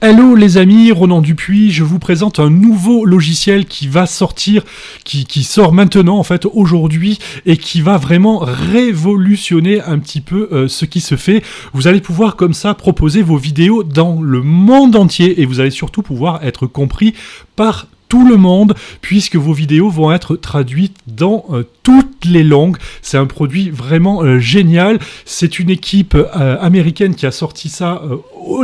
Hello les amis, Ronan Dupuis, je vous présente un nouveau logiciel qui va sortir, qui sort maintenant en fait aujourd'hui et qui va vraiment révolutionner un petit peu ce qui se fait. Vous allez pouvoir comme ça proposer vos vidéos dans le monde entier et vous allez surtout pouvoir être compris par tout le monde, puisque vos vidéos vont être traduites dans toutes les langues. C'est un produit vraiment génial. C'est une équipe américaine qui a sorti ça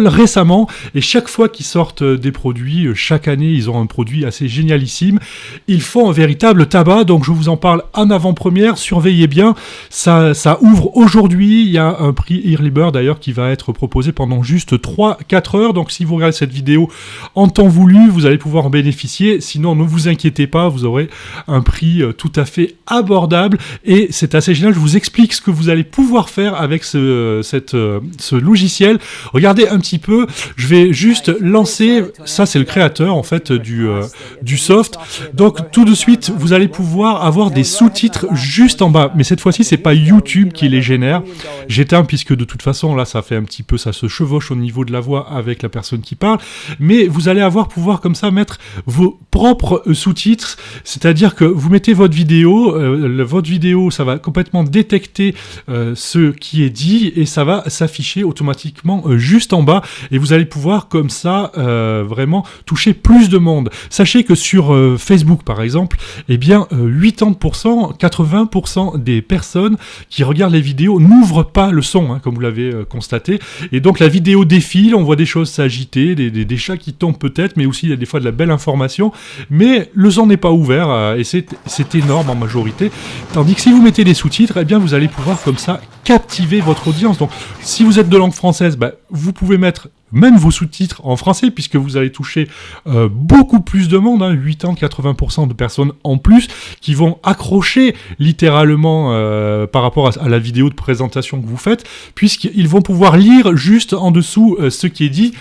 récemment, et chaque fois qu'ils sortent des produits, chaque année, ils ont un produit assez génialissime. Ils font un véritable tabac, donc je vous en parle en avant-première. Surveillez bien, ça ouvre aujourd'hui. Il y a un prix Early Bird d'ailleurs qui va être proposé pendant juste 3-4 heures. Donc si vous regardez cette vidéo en temps voulu, vous allez pouvoir en bénéficier. Sinon, ne vous inquiétez pas, vous aurez un prix tout à fait abordable et c'est assez génial. Je vous explique ce que vous allez pouvoir faire avec ce logiciel. Regardez un petit peu, je vais juste lancer, ça c'est le créateur en fait du soft. Donc tout de suite, vous allez pouvoir avoir des sous-titres juste en bas. Mais cette fois-ci, c'est pas YouTube qui les génère. J'éteins puisque de toute façon, là, ça fait un petit peu, ça se chevauche au niveau de la voix avec la personne qui parle. Mais vous allez pouvoir comme ça mettre vos propres sous-titres, c'est-à-dire que vous mettez votre vidéo, ça va complètement détecter ce qui est dit et ça va s'afficher automatiquement juste en bas et vous allez pouvoir comme ça vraiment toucher plus de monde. Sachez que sur Facebook par exemple, eh bien 80%, 80% des personnes qui regardent les vidéos n'ouvrent pas le son, hein, comme vous l'avez constaté, et donc la vidéo défile, on voit des choses s'agiter, des chats qui tombent peut-être, mais aussi il y a des fois de la belle information, mais le son n'est pas ouvert et c'est énorme en majorité. Tandis que si vous mettez des sous-titres, eh bien vous allez pouvoir comme ça captiver votre audience. Donc si vous êtes de langue française, vous pouvez mettre même vos sous-titres en français, puisque vous allez toucher beaucoup plus de monde, 80% de personnes en plus, qui vont accrocher littéralement par rapport à la vidéo de présentation que vous faites, puisqu'ils vont pouvoir lire juste en dessous ce qui est dit.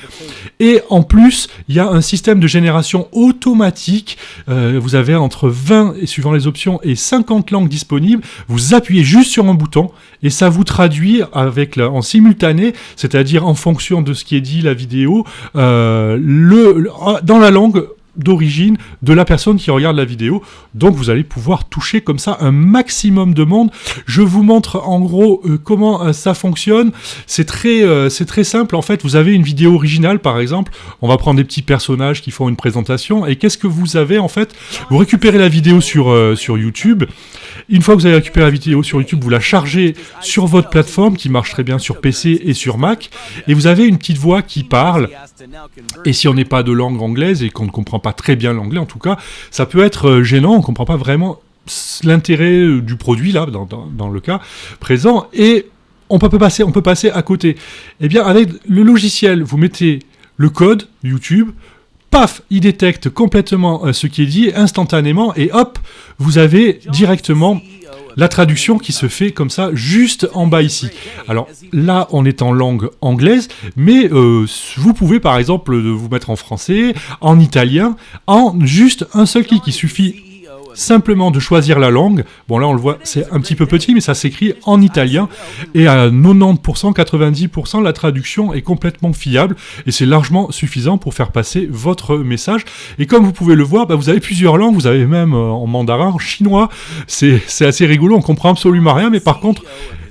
Et en plus, il y a un système de génération automatique. Vous avez entre 20, et suivant les options, et 50 langues disponibles. Vous appuyez juste sur un bouton, et ça vous traduit en simultané, c'est-à-dire en fonction de ce qui est dit, la vidéo, dans la langue d'origine de la personne qui regarde la vidéo. Donc vous allez pouvoir toucher comme ça un maximum de monde. Je vous montre en gros comment ça fonctionne. C'est très simple en fait. Vous avez une vidéo originale par exemple. On va prendre des petits personnages qui font une présentation et qu'est-ce que vous avez en fait? Vous récupérez la vidéo sur YouTube. Une fois que vous avez récupéré la vidéo sur YouTube, vous la chargez sur votre plateforme qui marche très bien sur PC et sur Mac et vous avez une petite voix qui parle. Et si on n'est pas de langue anglaise et qu'on ne comprend pas très bien l'anglais en tout cas, ça peut être gênant, on ne comprend pas vraiment l'intérêt du produit là, dans le cas présent, et on peut passer à côté. Eh bien avec le logiciel, vous mettez le code YouTube, paf, il détecte complètement ce qui est dit instantanément et hop, vous avez directement la traduction qui se fait comme ça, juste en bas ici. Alors là, on est en langue anglaise, mais vous pouvez par exemple vous mettre en français, en italien, en juste un seul clic. Il suffit simplement de choisir la langue. Bon là on le voit, c'est un petit peu petit, mais ça s'écrit en italien. Et à 90%, 90%, la traduction est complètement fiable. Et c'est largement suffisant pour faire passer votre message. Et comme vous pouvez le voir, vous avez plusieurs langues. Vous avez même en mandarin, en chinois. C'est assez rigolo, on comprend absolument rien. Mais par contre,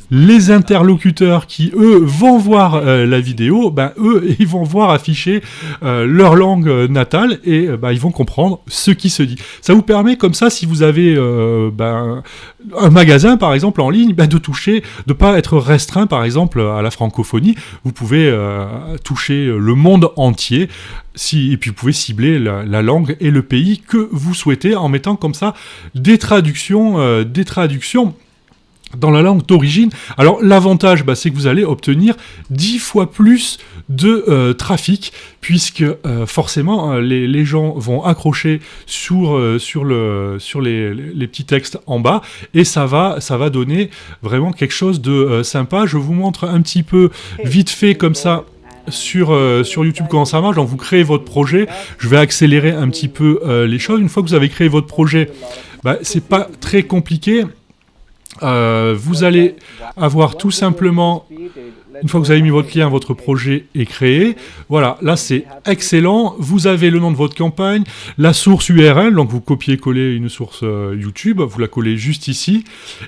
les interlocuteurs qui, eux, vont voir la vidéo, eux, ils vont voir afficher leur langue natale et ils vont comprendre ce qui se dit. Ça vous permet, comme ça, si vous avez un magasin, par exemple, en ligne, de toucher, de pas être restreint, par exemple, à la francophonie. Vous pouvez toucher le monde entier. Et puis vous pouvez cibler la langue et le pays que vous souhaitez en mettant comme ça des traductions dans la langue d'origine. Alors l'avantage, c'est que vous allez obtenir 10 fois plus de trafic, puisque forcément les gens vont accrocher sur les petits textes en bas, et ça va donner vraiment quelque chose de sympa. Je vous montre un petit peu vite fait comme ça sur YouTube comment ça marche. Donc vous créez votre projet, je vais accélérer un petit peu les choses. Une fois que vous avez créé votre projet, c'est pas très compliqué. Vous allez avoir tout simplement une fois que vous avez mis votre lien, votre projet est créé. Voilà, là c'est excellent. Vous avez le nom de votre campagne, la source URL, donc vous copiez-collez une source YouTube, vous la collez juste ici.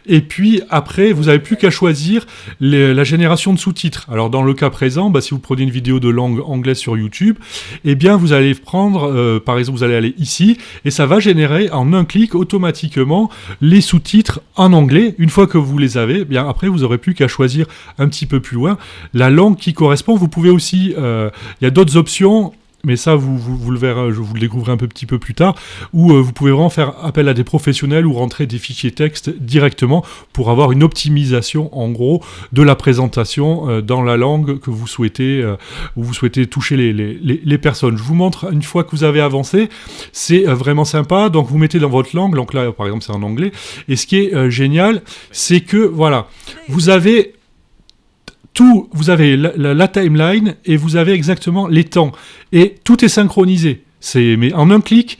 Et puis après, vous n'avez plus qu'à choisir la génération de sous-titres. Alors dans le cas présent, si vous prenez une vidéo de langue anglaise sur YouTube, eh bien vous allez prendre, par exemple, vous allez aller ici, et ça va générer en un clic automatiquement les sous-titres en anglais. Une fois que vous les avez, eh bien après vous n'aurez plus qu'à choisir un petit peu plus loin la langue qui correspond. Vous pouvez aussi, il y a d'autres options, mais ça vous le verrez, je vous le découvrirai un petit peu plus tard, où vous pouvez vraiment faire appel à des professionnels ou rentrer des fichiers texte directement pour avoir une optimisation en gros de la présentation dans la langue que vous souhaitez, où vous souhaitez toucher les personnes. Je vous montre une fois que vous avez avancé, c'est vraiment sympa. Donc vous mettez dans votre langue, donc là par exemple c'est en anglais, et ce qui est génial, c'est que voilà, vous avez vous avez la timeline et vous avez exactement les temps. Et tout est synchronisé. Mais en un clic,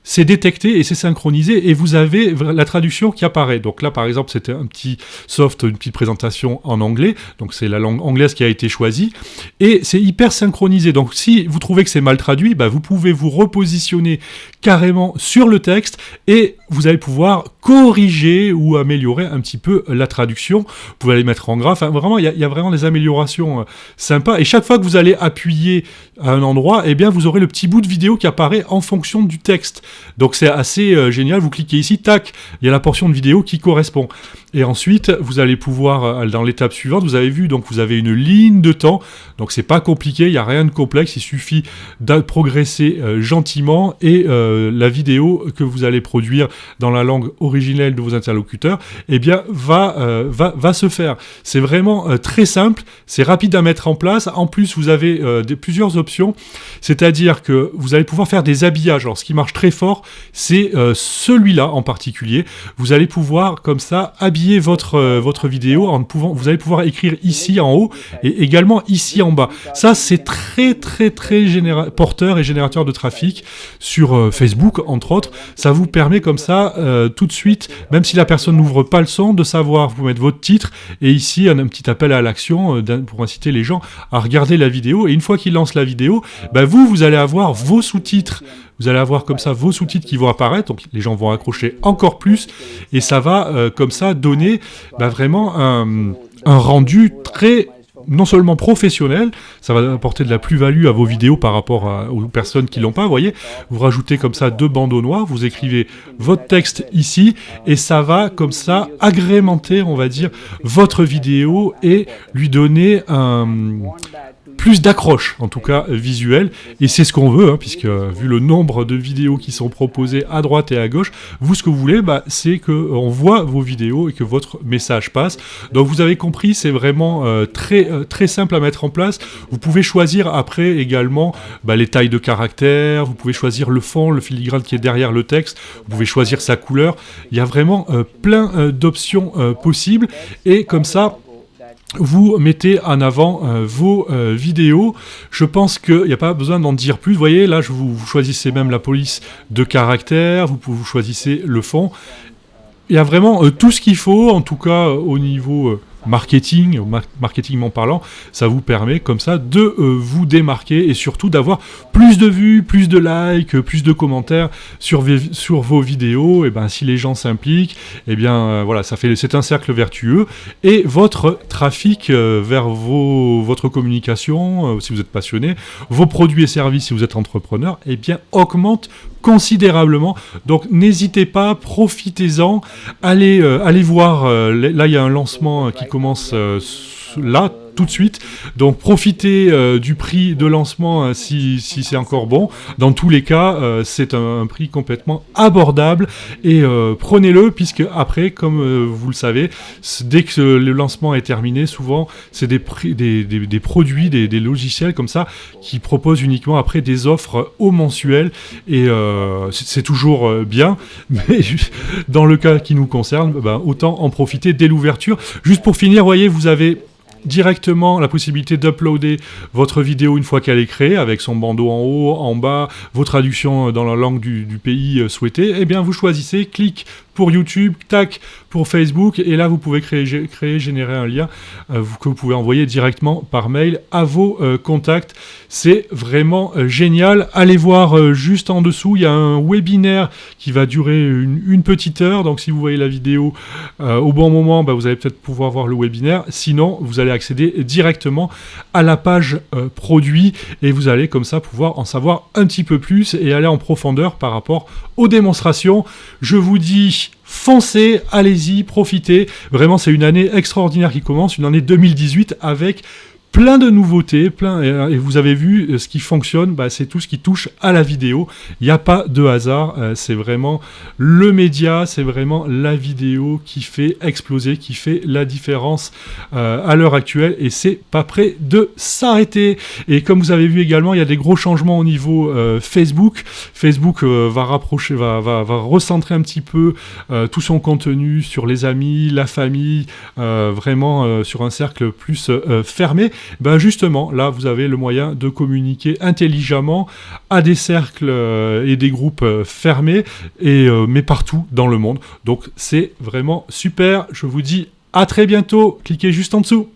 c'est détecté et c'est synchronisé et vous avez la traduction qui apparaît. Donc là, par exemple, c'était un petit soft, une petite présentation en anglais. Donc c'est la langue anglaise qui a été choisie et c'est hyper synchronisé. Donc si vous trouvez que c'est mal traduit, vous pouvez vous repositionner carrément sur le texte et vous allez pouvoir corriger ou améliorer un petit peu la traduction. Vous pouvez aller mettre en gras. Enfin, vraiment, il y a vraiment des améliorations sympas. Et chaque fois que vous allez appuyer à un endroit, eh bien, vous aurez le petit bout de vidéo qui apparaît en fonction du texte. Donc c'est assez génial. Vous cliquez ici, tac, il y a la portion de vidéo qui correspond. Et ensuite, vous allez pouvoir, dans l'étape suivante, vous avez vu, donc vous avez une ligne de temps. Donc c'est pas compliqué, il n'y a rien de complexe. Il suffit de progresser gentiment et la vidéo que vous allez produire dans la langue originelle de vos interlocuteurs, eh bien, va se faire. C'est vraiment très simple, c'est rapide à mettre en place. En plus, vous avez plusieurs options, c'est-à-dire que vous allez pouvoir faire des habillages. Alors, ce qui marche très fort, c'est celui-là en particulier. Vous allez pouvoir, comme ça, habiller votre vidéo vous allez pouvoir écrire ici en haut et également ici en bas. Ça, c'est très, très, très porteur et générateur de trafic sur Facebook, entre autres. Ça vous permet comme ça, tout de suite, même si la personne n'ouvre pas le son, de savoir, vous mettre votre titre, et ici, un petit appel à l'action pour inciter les gens à regarder la vidéo. Et une fois qu'ils lancent la vidéo, vous allez avoir vos sous-titres. Vous allez avoir comme ça vos sous-titres qui vont apparaître, donc les gens vont accrocher encore plus, et ça va comme ça donner vraiment un rendu très, non seulement professionnel, ça va apporter de la plus-value à vos vidéos par rapport aux personnes qui l'ont pas, vous voyez, vous rajoutez comme ça 2 bandeaux noirs, vous écrivez votre texte ici, et ça va comme ça agrémenter, on va dire, votre vidéo et lui donner plus d'accroche, en tout cas visuelle, et c'est ce qu'on veut, puisque vu le nombre de vidéos qui sont proposées à droite et à gauche, vous ce que vous voulez, c'est qu'on voit vos vidéos et que votre message passe. Donc vous avez compris, c'est vraiment très, très simple à mettre en place. Vous pouvez choisir après également les tailles de caractères, vous pouvez choisir le fond, le filigrane qui est derrière le texte, vous pouvez choisir sa couleur. Il y a vraiment plein d'options possibles, et comme ça, vous mettez en avant vos vidéos. Je pense qu'il n'y a pas besoin d'en dire plus. Vous voyez, là, vous choisissez même la police de caractère, vous choisissez le fond. Il y a vraiment tout ce qu'il faut, en tout cas au niveau marketingment parlant, ça vous permet comme ça de vous démarquer et surtout d'avoir plus de vues, plus de likes, plus de commentaires sur vos vidéos. Et si les gens s'impliquent, voilà, c'est un cercle vertueux, et votre trafic vers votre communication, si vous êtes passionné, vos produits et services si vous êtes entrepreneur, augmente considérablement. Donc n'hésitez pas, profitez-en, allez voir, là il y a un lancement qui commence là tout de suite, donc profitez du prix de lancement si c'est encore bon. Dans tous les cas, c'est un prix complètement abordable, et prenez-le, puisque après, comme vous le savez, dès que le lancement est terminé, souvent c'est des produits, des logiciels comme ça qui proposent uniquement après des offres au mensuel, et c'est toujours bien, mais dans le cas qui nous concerne, autant en profiter dès l'ouverture. Juste pour finir, vous voyez, vous avez directement la possibilité d'uploader votre vidéo une fois qu'elle est créée, avec son bandeau en haut, en bas, vos traductions dans la langue du pays souhaité. Vous choisissez, clic pour YouTube, tac pour Facebook, et là vous pouvez générer un lien que vous pouvez envoyer directement par mail à vos contacts. C'est vraiment génial. Allez voir juste en dessous, il y a un webinaire qui va durer une petite heure, donc si vous voyez la vidéo au bon moment, vous allez peut-être pouvoir voir le webinaire. Sinon, vous allez accéder directement à la page produit, et vous allez comme ça pouvoir en savoir un petit peu plus et aller en profondeur par rapport aux démonstrations. Je vous dis, foncez, allez-y, profitez. Vraiment, c'est une année extraordinaire qui commence, une année 2018 avec plein de nouveautés, et vous avez vu, ce qui fonctionne, c'est tout ce qui touche à la vidéo. Il n'y a pas de hasard, c'est vraiment le média, c'est vraiment la vidéo qui fait exploser, qui fait la différence à l'heure actuelle, et c'est pas prêt de s'arrêter. Et comme vous avez vu également, il y a des gros changements au niveau Facebook. Facebook va recentrer un petit peu tout son contenu sur les amis, la famille, vraiment sur un cercle plus fermé. Justement, là, vous avez le moyen de communiquer intelligemment à des cercles et des groupes fermés, mais partout dans le monde. Donc, c'est vraiment super. Je vous dis à très bientôt. Cliquez juste en dessous.